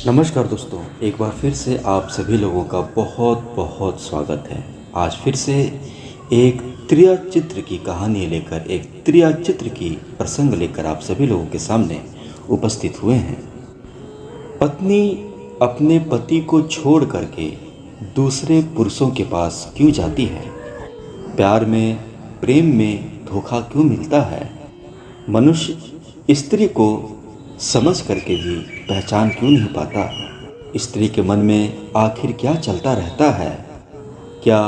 नमस्कार दोस्तों, एक बार फिर से आप सभी लोगों का बहुत बहुत स्वागत है। आज फिर से एक त्रिया चित्र की कहानी लेकर, एक त्रिया चित्र की प्रसंग लेकर आप सभी लोगों के सामने उपस्थित हुए हैं। पत्नी अपने पति को छोड़ करके दूसरे पुरुषों के पास क्यों जाती है? प्यार में, प्रेम में धोखा क्यों मिलता है? मनुष्य स्त्री को समझ करके भी पहचान क्यों नहीं पाता? स्त्री के मन में आखिर क्या चलता रहता है? क्या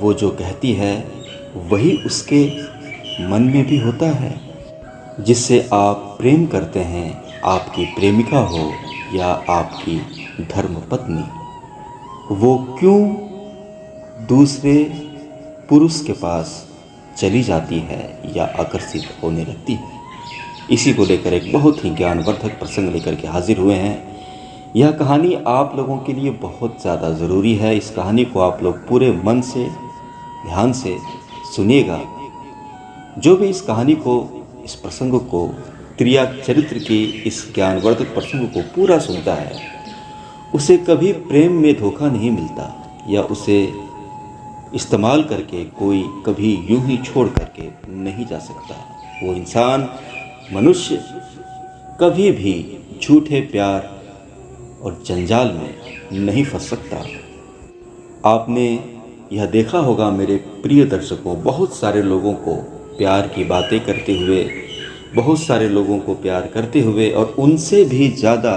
वो जो कहती है वही उसके मन में भी होता है? जिससे आप प्रेम करते हैं, आपकी प्रेमिका हो या आपकी धर्मपत्नी, वो क्यों दूसरे पुरुष के पास चली जाती है या आकर्षित होने लगती है? इसी को लेकर एक बहुत ही ज्ञानवर्धक प्रसंग लेकर के हाजिर हुए हैं। यह कहानी आप लोगों के लिए बहुत ज़्यादा ज़रूरी है। इस कहानी को आप लोग पूरे मन से, ध्यान से सुनिएगा। जो भी इस कहानी को, इस प्रसंग को, त्रिया चरित्र की इस ज्ञानवर्धक प्रसंग को पूरा सुनता है, उसे कभी प्रेम में धोखा नहीं मिलता या उसे इस्तेमाल करके कोई कभी यूं ही छोड़ करके नहीं जा सकता। वो इंसान, मनुष्य कभी भी झूठे प्यार और जंजाल में नहीं फंस सकता। आपने यह देखा होगा मेरे प्रिय दर्शकों, बहुत सारे लोगों को प्यार की बातें करते हुए, बहुत सारे लोगों को प्यार करते हुए, और उनसे भी ज़्यादा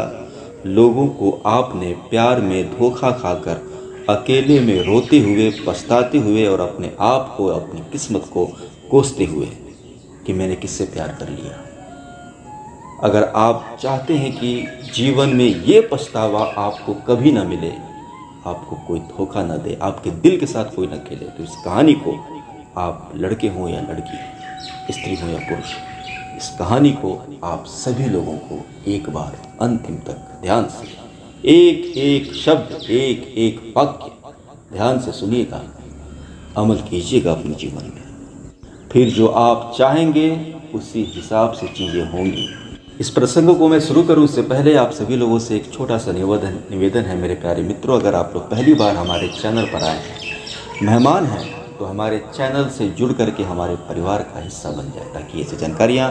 लोगों को आपने प्यार में धोखा खाकर अकेले में रोते हुए, पछताते हुए और अपने आप को, अपनी किस्मत को कोसते हुए कि मैंने किससे प्यार कर लिया। अगर आप चाहते हैं कि जीवन में ये पछतावा आपको कभी ना मिले, आपको कोई धोखा ना दे, आपके दिल के साथ कोई ना खेले, तो इस कहानी को, आप लड़के हों या लड़की, स्त्री हो या पुरुष, इस कहानी को आप सभी लोगों को एक बार अंतिम तक ध्यान से, एक एक शब्द, एक एक वाक्य ध्यान से सुनिएगा, अमल कीजिएगा अपने जीवन में। फिर जो आप चाहेंगे उसी हिसाब से चीज़ें होंगी। इस प्रसंग को मैं शुरू करूं उससे पहले आप सभी लोगों से एक छोटा सा निवेदन है मेरे प्यारे मित्रों। अगर आप लोग पहली बार हमारे चैनल पर आए हैं, मेहमान हैं, तो हमारे चैनल से जुड़ करके हमारे परिवार का हिस्सा बन जाए, ताकि ऐसी जानकारियां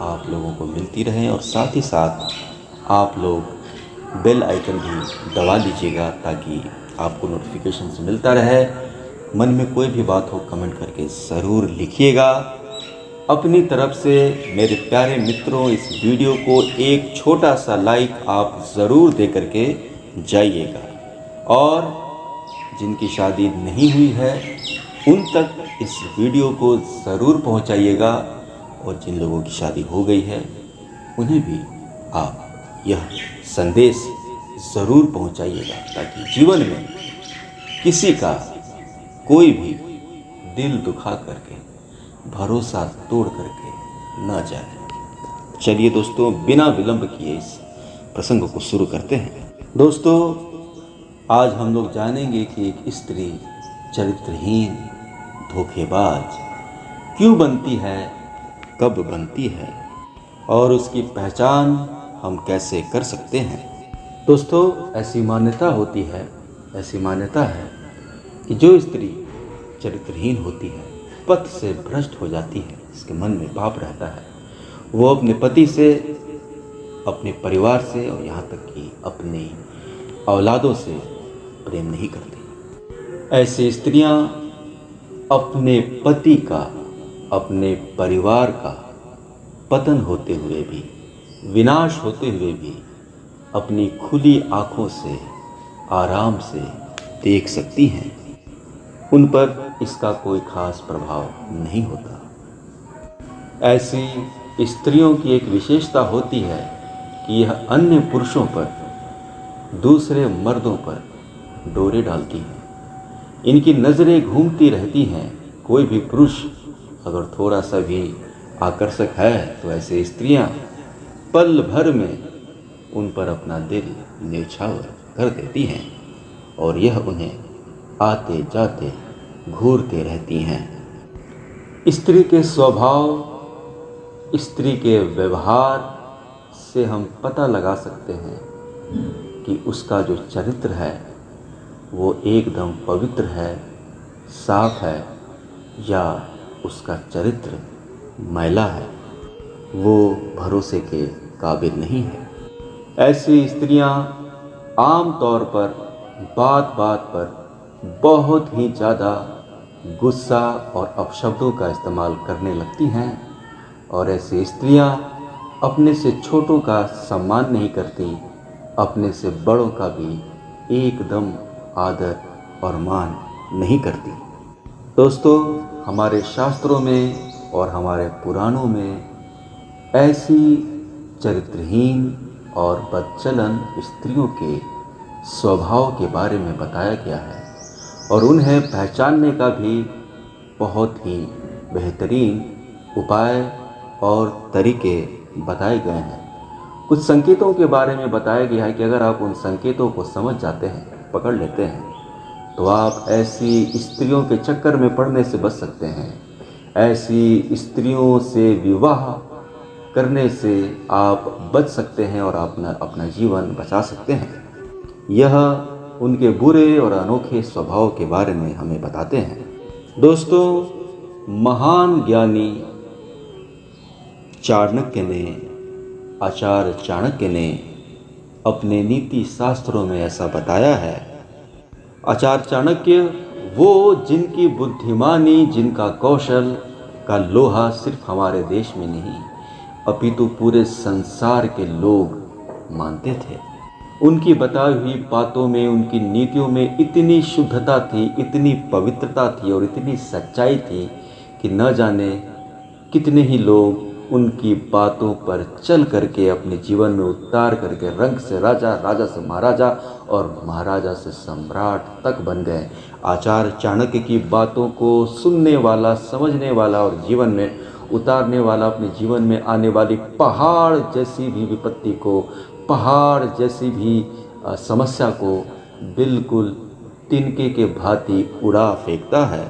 आप लोगों को मिलती रहें। और साथ ही साथ आप लोग बेल आइकन भी दबा लीजिएगा, ताकि आपको नोटिफिकेशन मिलता रहे। मन में कोई भी बात हो कमेंट करके ज़रूर लिखिएगा। अपनी तरफ से मेरे प्यारे मित्रों, इस वीडियो को एक छोटा सा लाइक आप ज़रूर दे करके जाइएगा, और जिनकी शादी नहीं हुई है उन तक इस वीडियो को ज़रूर पहुंचाइएगा, और जिन लोगों की शादी हो गई है उन्हें भी आप यह संदेश ज़रूर पहुंचाइएगा, ताकि जीवन में किसी का कोई भी दिल दुखा करके, भरोसा तोड़ करके ना जाए। चलिए दोस्तों, बिना विलंब किए इस प्रसंग को शुरू करते हैं। दोस्तों, आज हम लोग जानेंगे कि एक स्त्री चरित्रहीन, धोखेबाज क्यों बनती है, कब बनती है, और उसकी पहचान हम कैसे कर सकते हैं। दोस्तों, ऐसी मान्यता होती है, ऐसी मान्यता है कि जो स्त्री चरित्रहीन होती है, पथ से भ्रष्ट हो जाती है, इसके मन में पाप रहता है, वो अपने पति से, अपने परिवार से और यहाँ तक कि अपनी औलादों से प्रेम नहीं करती। ऐसी स्त्रियाँ अपने पति का, अपने परिवार का पतन होते हुए भी, विनाश होते हुए भी अपनी खुली आँखों से आराम से देख सकती हैं। उन पर इसका कोई खास प्रभाव नहीं होता। ऐसी स्त्रियों की एक विशेषता होती है कि यह अन्य पुरुषों पर, दूसरे मर्दों पर डोरे डालती हैं। इनकी नज़रें घूमती रहती हैं। कोई भी पुरुष अगर थोड़ा सा भी आकर्षक है तो ऐसे स्त्रियां पल भर में उन पर अपना दिल न्यौछावर कर देती हैं, और यह उन्हें आते जाते घूरते रहती हैं। स्त्री के स्वभाव, स्त्री के व्यवहार से हम पता लगा सकते हैं कि उसका जो चरित्र है वो एकदम पवित्र है, साफ है, या उसका चरित्र मैला है, वो भरोसे के काबिल नहीं है। ऐसी स्त्रियां आम तौर पर बात बात पर बहुत ही ज़्यादा गुस्सा और अपशब्दों का इस्तेमाल करने लगती हैं, और ऐसी स्त्रियां अपने से छोटों का सम्मान नहीं करती, अपने से बड़ों का भी एकदम आदर और मान नहीं करती। दोस्तों, हमारे शास्त्रों में और हमारे पुराणों में ऐसी चरित्रहीन और बदचलन स्त्रियों के स्वभाव के बारे में बताया गया है, और उन्हें पहचानने का भी बहुत ही बेहतरीन उपाय और तरीके बताए गए हैं। कुछ संकेतों के बारे में बताया गया है कि अगर आप उन संकेतों को समझ जाते हैं, पकड़ लेते हैं, तो आप ऐसी स्त्रियों के चक्कर में पड़ने से बच सकते हैं। ऐसी स्त्रियों से विवाह करने से आप बच सकते हैं और अपना जीवन बचा सकते हैं। यह उनके बुरे और अनोखे स्वभाव के बारे में हमें बताते हैं। दोस्तों, महान ज्ञानी आचार्य चाणक्य ने अपने नीति शास्त्रों में ऐसा बताया है। आचार्य चाणक्य वो जिनकी बुद्धिमानी, जिनका कौशल का लोहा सिर्फ हमारे देश में नहीं अपितु पूरे संसार के लोग मानते थे। उनकी बताई हुई बातों में, उनकी नीतियों में इतनी शुद्धता थी, इतनी पवित्रता थी और इतनी सच्चाई थी कि न जाने कितने ही लोग उनकी बातों पर चल करके अपने जीवन में उतार करके रंग से राजा, राजा से महाराजा और महाराजा से सम्राट तक बन गए। आचार्य चाणक्य की बातों को सुनने वाला, समझने वाला और जीवन में उतारने वाला अपने जीवन में आने वाली पहाड़ जैसी भी विपत्ति को, पहाड़ जैसी भी समस्या को बिल्कुल तिनके के भांति उड़ा फेंकता है।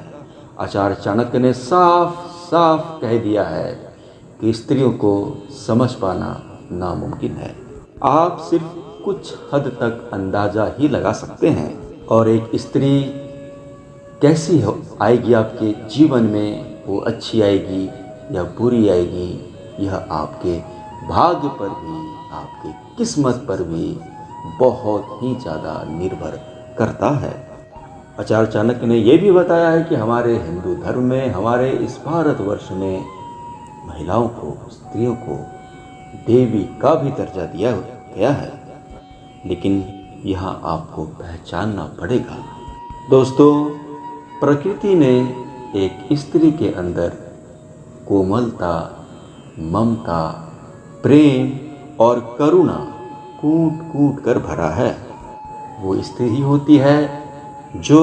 आचार्य चाणक्य ने साफ साफ कह दिया है कि स्त्रियों को समझ पाना नामुमकिन है। आप सिर्फ कुछ हद तक अंदाजा ही लगा सकते हैं, और एक स्त्री कैसी आएगी आपके जीवन में, वो अच्छी आएगी या बुरी आएगी, यह आपके भाग्य पर भी, आपकी किस्मत पर भी बहुत ही ज़्यादा निर्भर करता है। आचार्य चाणक्य ने यह भी बताया है कि हमारे हिंदू धर्म में, हमारे इस भारतवर्ष में महिलाओं को, स्त्रियों को देवी का भी दर्जा दिया गया है, लेकिन यहाँ आपको पहचानना पड़ेगा। दोस्तों, प्रकृति ने एक स्त्री के अंदर कोमलता, ममता, प्रेम और करुणा कूट कूट कर भरा है। वो स्त्री ही होती है जो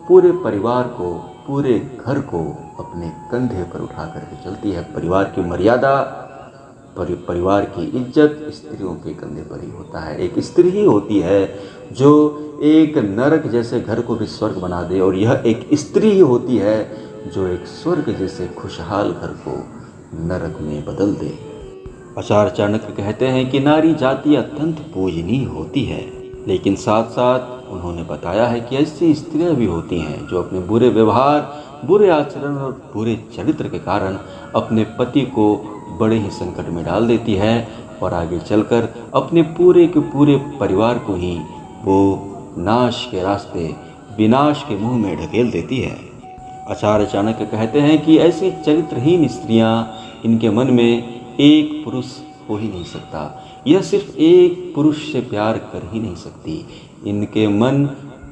पूरे परिवार को, पूरे घर को अपने कंधे पर उठा करके चलती है। परिवार की मर्यादा, परिवार की इज्जत स्त्रियों के कंधे पर ही होता है। एक स्त्री ही होती है जो एक नरक जैसे घर को भी स्वर्ग बना दे, और यह एक स्त्री ही होती है जो एक स्वर्ग जैसे खुशहाल घर को नरक में बदल दे। आचार्य चाणक्य कहते हैं कि नारी जाति अत्यंत पूजनीय होती है, लेकिन साथ साथ उन्होंने बताया है कि ऐसी स्त्रियां भी होती हैं जो अपने बुरे व्यवहार, बुरे आचरण और बुरे चरित्र के कारण अपने पति को बड़े ही संकट में डाल देती है, और आगे चलकर अपने पूरे के पूरे परिवार को ही वो नाश के रास्ते, विनाश के मुंह में ढकेल देती है। आचार्य चाणक्य कहते हैं कि ऐसी चरित्रहीन स्त्रियां, इनके मन में एक पुरुष हो ही नहीं सकता, यह सिर्फ एक पुरुष से प्यार कर ही नहीं सकती। इनके मन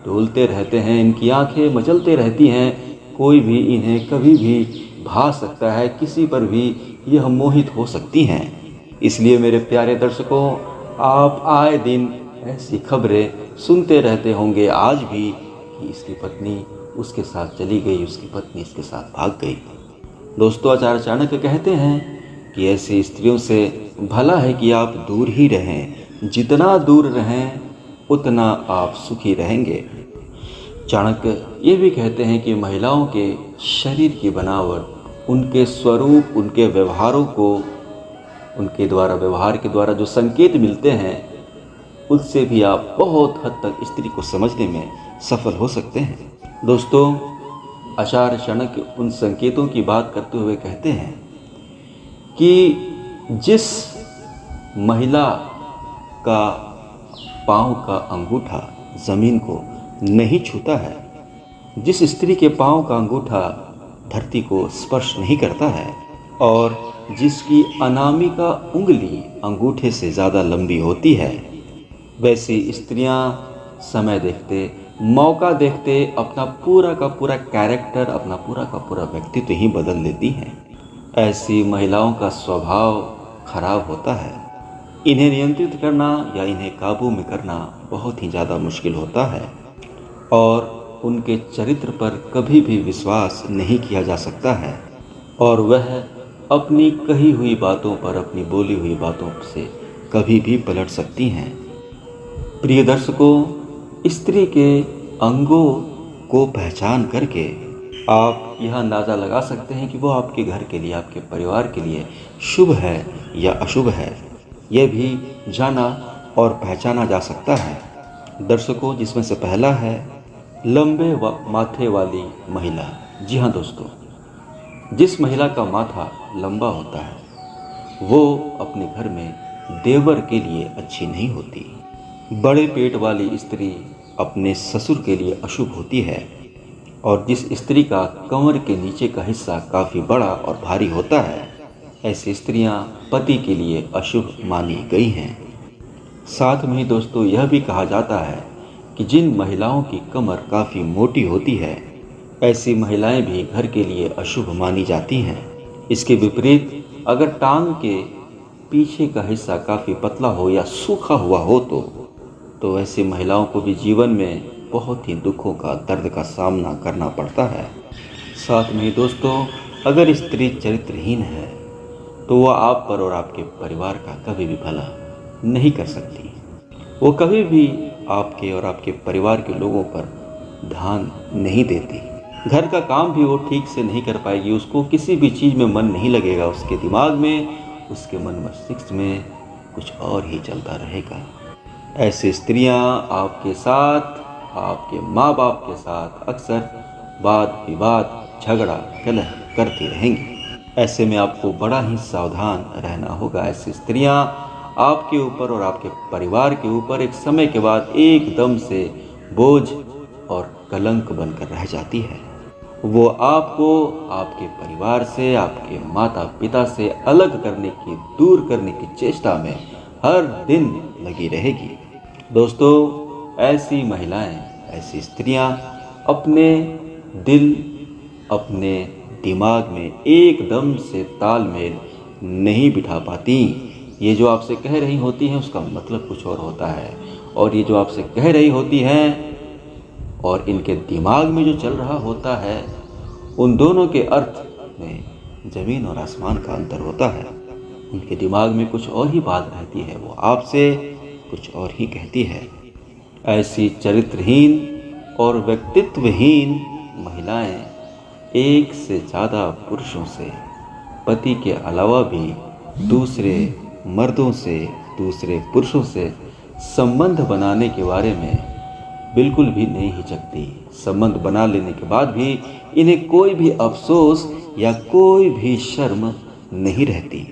डोलते रहते हैं, इनकी आंखें मचलते रहती हैं, कोई भी इन्हें कभी भी भा सकता है, किसी पर भी यह मोहित हो सकती हैं। इसलिए मेरे प्यारे दर्शकों, आप आए दिन ऐसी खबरें सुनते रहते होंगे आज भी कि इसकी पत्नी उसके साथ चली गई, उसकी पत्नी इसके साथ भाग गई। दोस्तों, आचार्य चाणक्य कहते हैं कि ऐसी स्त्रियों से भला है कि आप दूर ही रहें। जितना दूर रहें उतना आप सुखी रहेंगे। चाणक्य ये भी कहते हैं कि महिलाओं के शरीर की बनावट, उनके स्वरूप, उनके व्यवहारों को, उनके द्वारा व्यवहार के द्वारा जो संकेत मिलते हैं, उससे भी आप बहुत हद तक स्त्री को समझने में सफल हो सकते हैं। दोस्तों, आचार्य चाणक्य उन संकेतों की बात करते हुए कहते हैं कि जिस महिला का पाँव का अंगूठा जमीन को नहीं छूता है, जिस स्त्री के पाँव का अंगूठा धरती को स्पर्श नहीं करता है और जिसकी अनामिका उंगली अंगूठे से ज़्यादा लंबी होती है, वैसी स्त्रियां समय देखते, मौका देखते अपना पूरा का पूरा कैरेक्टर, अपना पूरा का पूरा व्यक्तित्व ही बदल देती हैं। ऐसी महिलाओं का स्वभाव खराब होता है। इन्हें नियंत्रित करना या इन्हें काबू में करना बहुत ही ज़्यादा मुश्किल होता है और उनके चरित्र पर कभी भी विश्वास नहीं किया जा सकता है और वह अपनी कही हुई बातों पर, अपनी बोली हुई बातों से कभी भी पलट सकती हैं। प्रिय दर्शकों, स्त्री के अंगों को पहचान करके आप यह अंदाज़ा लगा सकते हैं कि वो आपके घर के लिए, आपके परिवार के लिए शुभ है या अशुभ है। यह भी जाना और पहचाना जा सकता है। दर्शकों, जिसमें से पहला है लंबे माथे वाली महिला। जी हाँ दोस्तों, जिस महिला का माथा लंबा होता है वो अपने घर में देवर के लिए अच्छी नहीं होती। बड़े पेट वाली स्त्री अपने ससुर के लिए अशुभ होती है और जिस स्त्री का कमर के नीचे का हिस्सा काफ़ी बड़ा और भारी होता है, ऐसी स्त्रियां पति के लिए अशुभ मानी गई हैं। साथ में ही दोस्तों, यह भी कहा जाता है कि जिन महिलाओं की कमर काफ़ी मोटी होती है, ऐसी महिलाएं भी घर के लिए अशुभ मानी जाती हैं। इसके विपरीत अगर टांग के पीछे का हिस्सा काफ़ी पतला हो या सूखा हुआ हो तो ऐसी महिलाओं को भी जीवन में बहुत ही दुखों का, दर्द का सामना करना पड़ता है। साथ में ही दोस्तों, अगर स्त्री चरित्रहीन है तो वह आप पर और आपके परिवार का कभी भी भला नहीं कर सकती। वो कभी भी आपके और आपके परिवार के लोगों पर ध्यान नहीं देती। घर का काम भी वो ठीक से नहीं कर पाएगी। उसको किसी भी चीज़ में मन नहीं लगेगा। उसके दिमाग में, उसके मन मस्तिष्क में कुछ और ही चलता रहेगा। ऐसी स्त्रियां आपके साथ, आपके माँ बाप के साथ अक्सर वाद विवाद, झगड़ा कलह करती रहेंगी। ऐसे में आपको बड़ा ही सावधान रहना होगा। ऐसी स्त्रियां आपके ऊपर और आपके परिवार के ऊपर एक समय के बाद एकदम से बोझ और कलंक बनकर रह जाती है। वो आपको आपके परिवार से, आपके माता पिता से अलग करने की, दूर करने की चेष्टा में हर दिन लगी रहेगी। दोस्तों, ऐसी महिलाएं, ऐसी स्त्रियां अपने दिल, अपने दिमाग में एकदम से तालमेल नहीं बिठा पाती। ये जो आपसे कह रही होती हैं उसका मतलब कुछ और होता है और ये जो आपसे कह रही होती हैं और इनके दिमाग में जो चल रहा होता है, उन दोनों के अर्थ में ज़मीन और आसमान का अंतर होता है। उनके दिमाग में कुछ और ही बात रहती है, वो आपसे कुछ और ही कहती है। ऐसी चरित्रहीन और व्यक्तित्वहीन महिलाएं एक से ज़्यादा पुरुषों से, पति के अलावा भी दूसरे मर्दों से, दूसरे पुरुषों से संबंध बनाने के बारे में बिल्कुल भी नहीं हिचकती। संबंध बना लेने के बाद भी इन्हें कोई भी अफसोस या कोई भी शर्म नहीं रहती।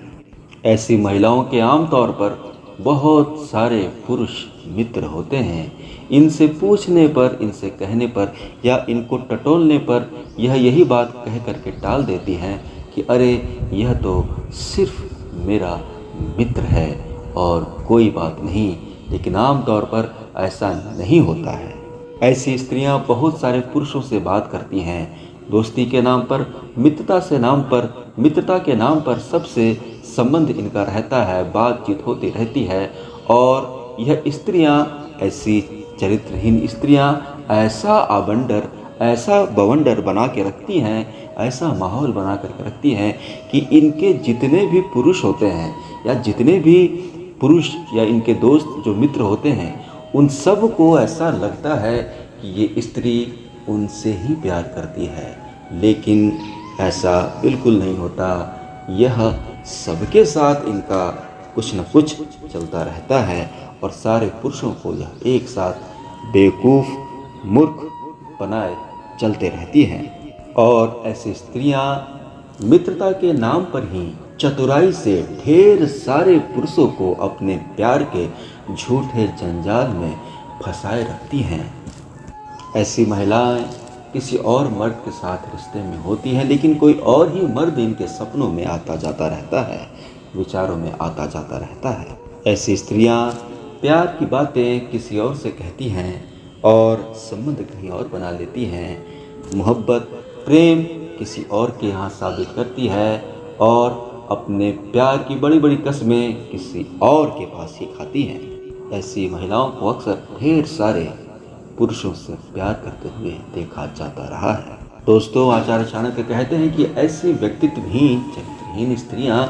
ऐसी महिलाओं के आमतौर पर बहुत सारे पुरुष मित्र होते हैं। इनसे पूछने पर, इनसे कहने पर या इनको टटोलने पर यह यही बात कह करके टाल देती हैं कि अरे यह तो सिर्फ मेरा मित्र है और कोई बात नहीं। लेकिन आमतौर पर ऐसा नहीं होता है। ऐसी स्त्रियां बहुत सारे पुरुषों से बात करती हैं, दोस्ती के नाम पर, मित्रता के नाम पर सबसे संबंध इनका रहता है, बातचीत होती रहती है और यह स्त्रियां, ऐसी चरित्रहीन स्त्रियां ऐसा बवंडर बना के रखती हैं, ऐसा माहौल बना करके रखती हैं कि इनके जितने भी पुरुष होते हैं या जितने भी पुरुष या इनके दोस्त जो मित्र होते हैं, उन सब को ऐसा लगता है कि ये स्त्री उनसे ही प्यार करती है। लेकिन ऐसा बिल्कुल नहीं होता। यह सबके साथ इनका कुछ न कुछ चलता रहता है और सारे पुरुषों को यह एक साथ बेवकूफ़ मूर्ख बनाए चलते रहती हैं। और ऐसी स्त्रियां मित्रता के नाम पर ही चतुराई से ढेर सारे पुरुषों को अपने प्यार के झूठे जंजाल में फंसाए रखती हैं। ऐसी महिलाएं किसी और मर्द के साथ रिश्ते में होती हैं, लेकिन कोई और ही मर्द इनके सपनों में आता जाता रहता है, विचारों में आता जाता रहता है। ऐसी स्त्रियां प्यार की बातें किसी और से कहती हैं और संबंध कहीं और बना लेती हैं। मोहब्बत प्रेम किसी और के यहाँ साबित करती है और अपने प्यार की बड़ी बड़ी कस्में किसी और के पास ही खाती हैं। ऐसी महिलाओं को अक्सर ढेर सारे पुरुषों से प्यार करते हुए देखा जाता रहा है। दोस्तों, आचार्य चाणक्य कहते हैं कि ऐसी व्यक्तित्वहीन चरित्रहीन स्त्रियां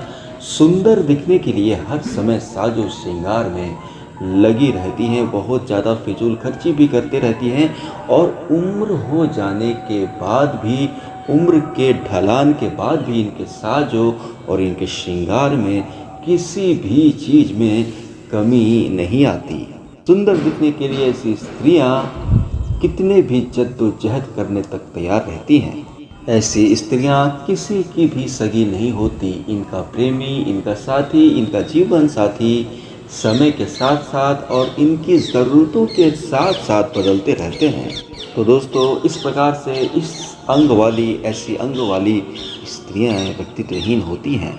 सुंदर दिखने के लिए हर समय साजो श्रृंगार में लगी रहती हैं, बहुत ज़्यादा फिजूल खर्ची भी करते रहती हैं और उम्र हो जाने के बाद भी, उम्र के ढलान के बाद भी इनके साजो और इनके श्रृंगार में किसी भी चीज़ में कमी नहीं आती। सुंदर दिखने के लिए ऐसी स्त्रियां कितने भी जद्दोजहद करने तक तैयार रहती हैं। ऐसी स्त्रियां किसी की भी सगी नहीं होती। इनका प्रेमी, इनका साथी, इनका जीवन साथी समय के साथ साथ और इनकी ज़रूरतों के साथ साथ बदलते रहते हैं। तो दोस्तों, इस प्रकार से ऐसी अंग वाली स्त्रियां व्यक्तित्वहीन होती हैं।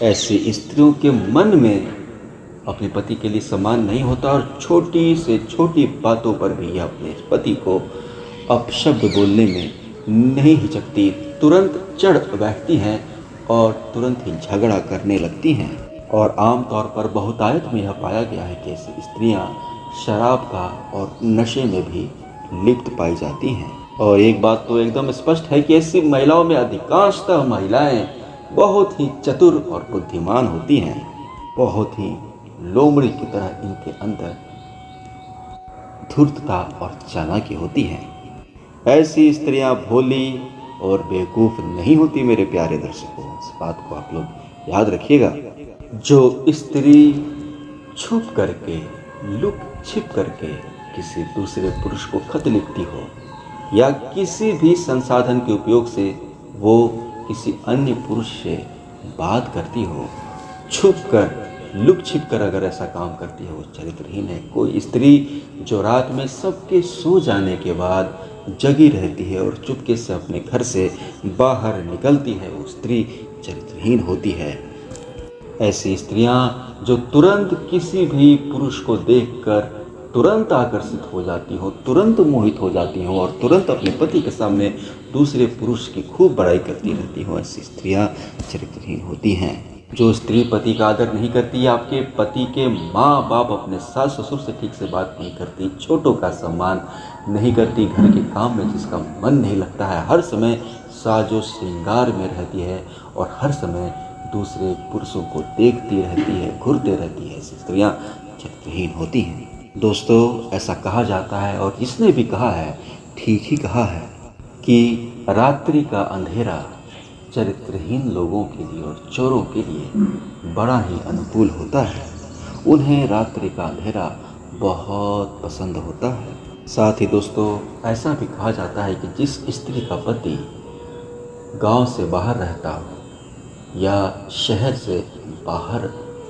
ऐसी स्त्रियों के मन में अपने पति के लिए सम्मान नहीं होता और छोटी से छोटी बातों पर भी यह अपने पति को अपशब्द बोलने में नहीं हिचकती, तुरंत चढ़ बैठती हैं और तुरंत ही झगड़ा करने लगती हैं। और आमतौर पर बहुतायत में यह पाया गया है कि ऐसी स्त्रियां शराब का और नशे में भी लिप्त पाई जाती हैं। और एक बात तो एकदम स्पष्ट है कि ऐसी महिलाओं में अधिकांशतः महिलाएं बहुत ही चतुर और बुद्धिमान होती हैं। बहुत ही लोमड़ी की तरह इनके अंदर धूर्तता और चालाकी होती है। ऐसी स्त्रियां भोली और बेवकूफ़ नहीं होती मेरे प्यारे दर्शकों, इस बात को आप लोग याद रखिएगा। जो स्त्री छुप करके, लुक छिप करके किसी दूसरे पुरुष को खत लिखती हो या किसी भी संसाधन के उपयोग से वो किसी अन्य पुरुष से बात करती हो, छुप कर लुक छिप कर अगर ऐसा काम करती है, वो चरित्रहीन है। कोई स्त्री जो रात में सबके सो जाने के बाद जगी रहती है और चुपके से अपने घर से बाहर निकलती है, वो स्त्री चरित्रहीन होती है। ऐसी स्त्रियां जो तुरंत किसी भी पुरुष को देखकर तुरंत आकर्षित हो जाती हो, तुरंत मोहित हो जाती हो और तुरंत अपने पति के सामने दूसरे पुरुष की खूब बड़ाई करती रहती हो, ऐसी स्त्रियां चरित्रहीन होती हैं। जो स्त्री पति का आदर नहीं करती, आपके पति के माँ बाप, अपने सास ससुर से ठीक से बात नहीं करती, छोटों का सम्मान नहीं करती, घर के काम में जिसका मन नहीं लगता है, हर समय साजो श्रृंगार में रहती है और हर समय दूसरे पुरुषों को देखती रहती है, घूरते रहती है, ऐसी स्त्रियां चरित्रहीन होती हैं। दोस्तों, ऐसा कहा जाता है और जिसने भी कहा है ठीक ही कहा है कि रात्रि का अंधेरा चरित्रहीन लोगों के लिए और चोरों के लिए बड़ा ही अनुकूल होता है। उन्हें रात्रि का अंधेरा बहुत पसंद होता है। साथ ही दोस्तों, ऐसा भी कहा जाता है कि जिस स्त्री का पति गांव से बाहर रहता हो या शहर से बाहर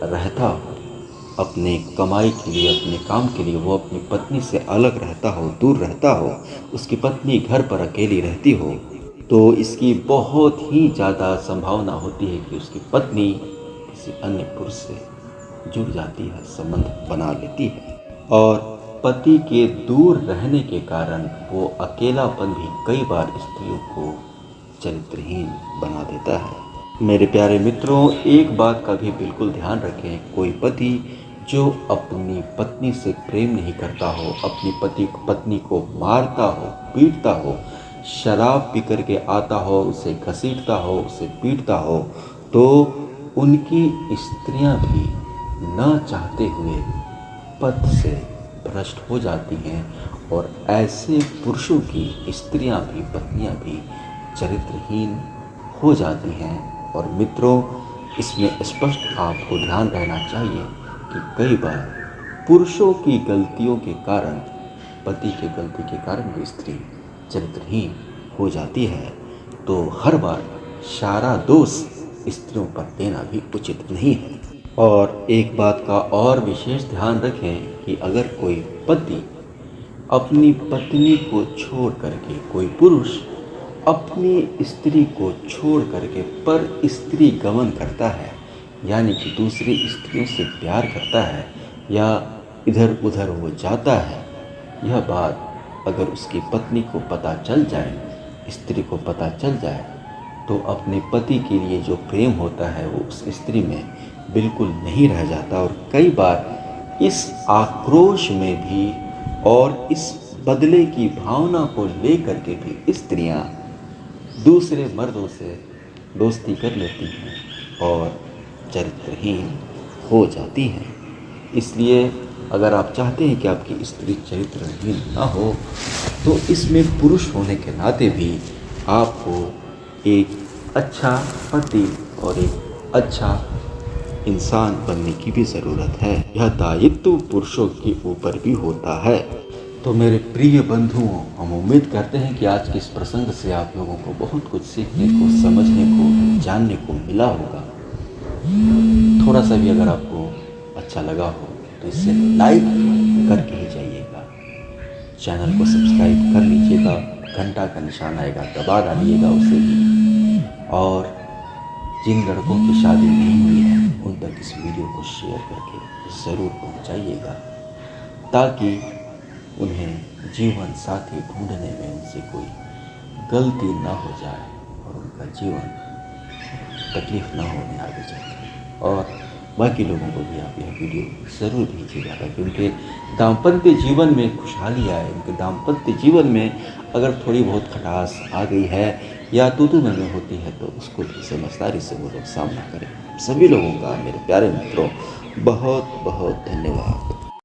रहता हो, अपने कमाई के लिए, अपने काम के लिए वो अपनी पत्नी से अलग रहता हो, दूर रहता हो, उसकी पत्नी घर पर अकेली रहती हो, तो इसकी बहुत ही ज़्यादा संभावना होती है कि उसकी पत्नी किसी अन्य पुरुष से जुड़ जाती है, संबंध बना लेती है। और पति के दूर रहने के कारण वो अकेलापन भी कई बार स्त्रियों को चरित्रहीन बना देता है। मेरे प्यारे मित्रों, एक बात का भी बिल्कुल ध्यान रखें, कोई पति जो अपनी पत्नी से प्रेम नहीं करता हो, अपनी पत्नी को मारता हो, पीटता हो, शराब पी करके आता हो, उसे घसीटता हो, उसे पीटता हो, तो उनकी स्त्रियां भी न चाहते हुए पद से भ्रष्ट हो जाती हैं और ऐसे पुरुषों की स्त्रियां भी, पत्नियां भी चरित्रहीन हो जाती हैं। और मित्रों, इसमें स्पष्ट आपको ध्यान रहना चाहिए कि कई बार पुरुषों की गलतियों के कारण, पति की गलती के कारण भी स्त्री चरित्रहीन हो जाती है, तो हर बार सारा दोष स्त्रियों पर देना भी उचित नहीं है। और एक बात का और विशेष ध्यान रखें कि अगर कोई पति अपनी पत्नी को छोड़ करके, कोई पुरुष अपनी स्त्री को छोड़ करके पर स्त्री गमन करता है, यानी कि दूसरी स्त्रियों से प्यार करता है या इधर उधर वो जाता है, यह बात अगर उसकी पत्नी को पता चल जाए, स्त्री को पता चल जाए, तो अपने पति के लिए जो प्रेम होता है वो उस स्त्री में बिल्कुल नहीं रह जाता। और कई बार इस आक्रोश में भी और इस बदले की भावना को लेकर के भी स्त्रियां दूसरे मर्दों से दोस्ती कर लेती हैं और चरित्रहीन हो जाती हैं। इसलिए अगर आप चाहते हैं कि आपकी स्त्री चरित्रहीन ना हो, तो इसमें पुरुष होने के नाते भी आपको एक अच्छा पति और एक अच्छा इंसान बनने की भी ज़रूरत है। यह दायित्व पुरुषों के ऊपर भी होता है। तो मेरे प्रिय बंधुओं, हम उम्मीद करते हैं कि आज के इस प्रसंग से आप लोगों को बहुत कुछ सीखने को, समझने को, जानने को मिला होगा। थोड़ा सा भी अगर आपको अच्छा लगा हो तो इसे लाइक करके ही जाइएगा, चैनल को सब्सक्राइब कर लीजिएगा, घंटा का निशान आएगा दबा डालिएगा उसे भी। और जिन लड़कों की शादी नहीं हुई है उन तक इस वीडियो को शेयर करके ज़रूर पहुंचाइएगा, ताकि उन्हें जीवन साथी ढूंढने में उनसे कोई गलती ना हो जाए और उनका जीवन तकलीफ ना होने आगे जाके। और बाकी लोगों को भी आप यह वीडियो ज़रूर भेजिएगा, ताकि उनके दाम्पत्य जीवन में खुशहाली आए। उनके दाम्पत्य जीवन में अगर थोड़ी बहुत खटास आ गई है या तू में होती है तो उसको भी समझदारी से वो लोग सामना करें। सभी लोगों का, मेरे प्यारे मित्रों, बहुत बहुत धन्यवाद।